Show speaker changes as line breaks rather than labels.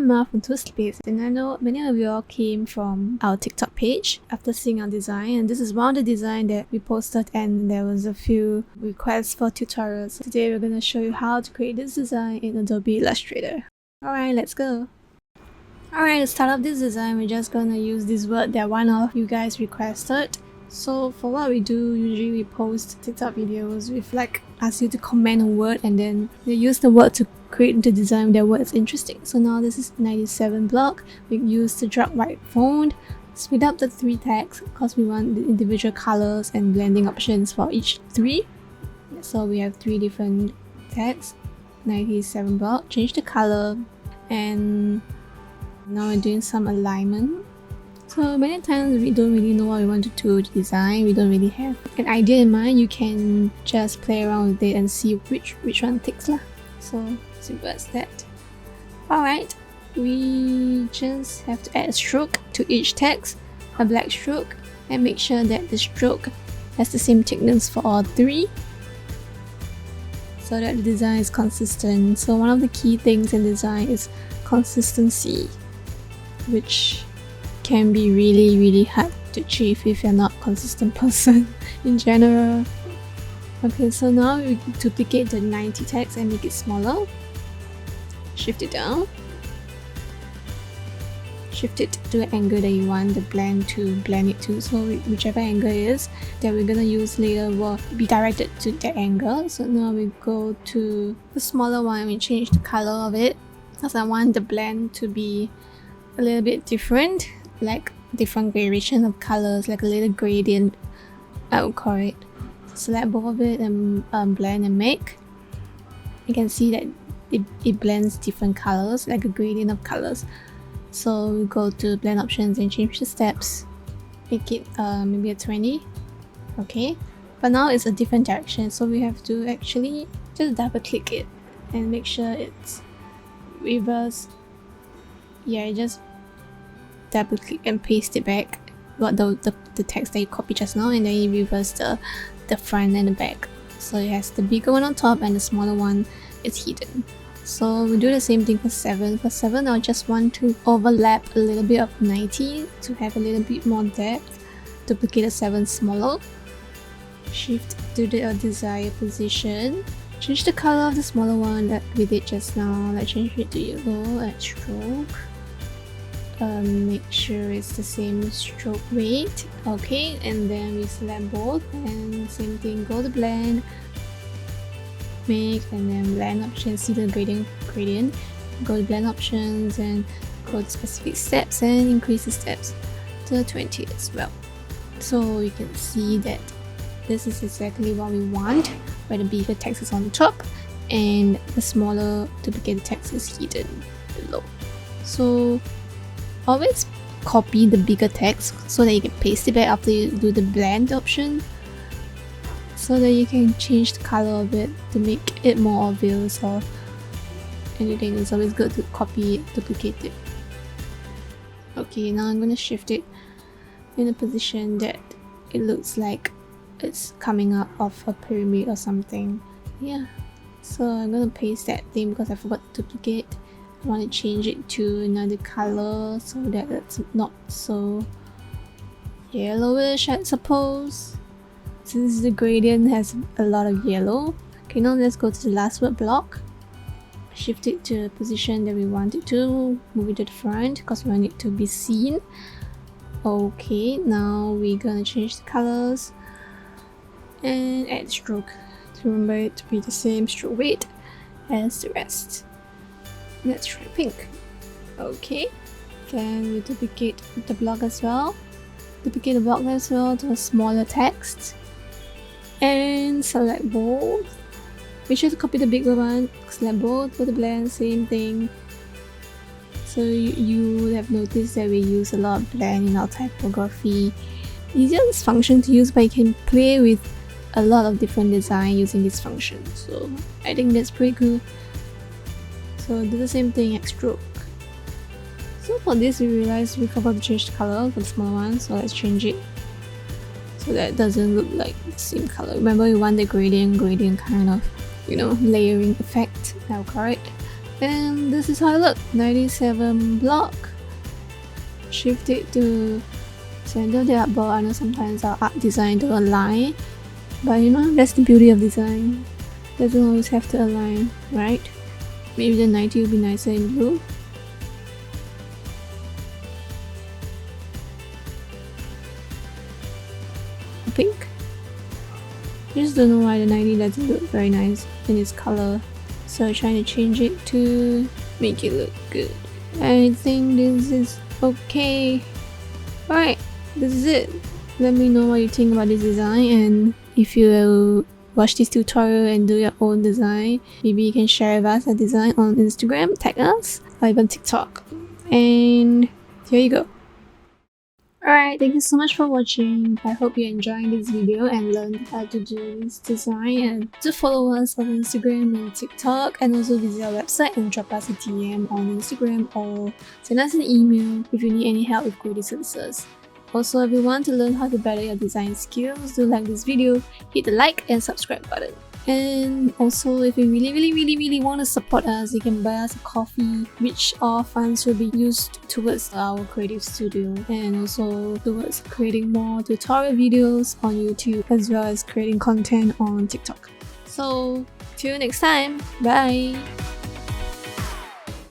I'm Marv from Uppbeat, and I know many of you all came from our TikTok page after seeing our design, and this is one of the design that we posted and there was a few requests for tutorials. Today we're going to show you how to create this design in Adobe Illustrator. Alright, let's go! Alright, to start off this design, we're just going to use this word that one of you guys requested. So for what we do, usually we post TikTok videos with ask you to comment a word and then you use the word to create the design that word is interesting. So now this is 97 block. We use the drag right font, speed up the 3 tags because we want the individual colors and blending options for each 3. So we have 3 different tags, 97 block, change the color, and now we're doing some alignment. So many times we don't really know what we want to do with design, we don't really have an idea in mind. You can just play around with it and see which one ticks lah. So simple as that. Alright, we just have to add a stroke to each text, a black stroke, and make sure that the stroke has the same thickness for all 3 so that the design is consistent. So one of the key things in design is consistency, which can be really hard to achieve if you're not a consistent person in general. Okay, so now we duplicate the 90 text and make it smaller. Shift it down. Shift it to the angle that you want the blend to blend it to. So whichever angle it is that we're gonna use later will be directed to that angle. So now we go to the smaller one and we change the color of it because I want the blend to be a little bit different, like different variation of colors, like a little gradient, I would call it. Select both of it and blend and make. You can see that it blends different colors, like a gradient of colors. So we go to blend options and change the steps, make it maybe a 20. Okay, but now it's a different direction, so we have to actually just double click it and make sure it's reverse. Yeah, just double click and paste it back, what the text that you copied just now, and then you reverse the front and the back, so it has the bigger one on top and the smaller one is hidden. So we do the same thing for 7. For 7, I just want to overlap a little bit of 90 to have a little bit more depth. Duplicate the 7 smaller, shift to the desired position, change the color of the smaller one that we did just now. Let's change it to yellow, add stroke. Make sure it's the same stroke weight. Okay, and then we select both and same thing, go to blend, make, and then blend options, see the gradient, go to blend options and go to specific steps and increase the steps to 20 as well. So you can see that this is exactly what we want, where the bigger text is on top and the smaller duplicated text is hidden below. So always copy the bigger text so that you can paste it back after you do the blend option, so that you can change the color of it to make it more obvious or anything. It's always good to copy it, duplicate it. Okay, now I'm gonna shift it in a position that it looks like it's coming up of a pyramid or something. Yeah, so I'm gonna paste that thing because I forgot to duplicate. I want to change it to another color so that it's not so yellowish, I suppose, since the gradient has a lot of yellow. Okay, now let's go to the last word block, shift it to the position that we want it to, move it to the front because we want it to be seen. Okay, now we're gonna change the colors and add stroke to remember it to be the same stroke weight as the rest. Let's try pink. Okay, then we duplicate the block as well. Duplicate the block as well to a smaller text. And select both. Make sure to copy the bigger one. Select both, go to blend, same thing. So you would have noticed that we use a lot of blend in our typography. Easiest function to use, but you can play with a lot of different design using this function. So I think that's pretty cool. So do the same thing, add stroke. So for this we realized we forgot to change the color for the small one, so let's change it so that it doesn't look like the same color. Remember, we want the gradient kind of, you know, layering effect. Now correct. And this is how it looks. 97 block. Shift it to center the artboard. I know sometimes our art design don't align, but you know, that's the beauty of design. Doesn't always have to align, right? Maybe the 90 will be nicer in blue. Pink. I just don't know why the 90 doesn't look very nice in its color. So I'm trying to change it to make it look good. I think this is okay. Alright, this is it. Let me know what you think about this design, and if you watch this tutorial and do your own design, maybe you can share with us a design on Instagram, tag us, or even TikTok. And here you go. Alright, thank you so much for watching. I hope you enjoyed this video and learned how to do this design. And do follow us on Instagram and TikTok, and also visit our website and drop us a DM on Instagram or send us an email if you need any help with creative services. Also, if you want to learn how to better your design skills, do like this video, hit the like and subscribe button. And also, if you really want to support us, you can buy us a coffee, which all funds will be used towards our creative studio and also towards creating more tutorial videos on YouTube, as well as creating content on TikTok. So till next time, bye!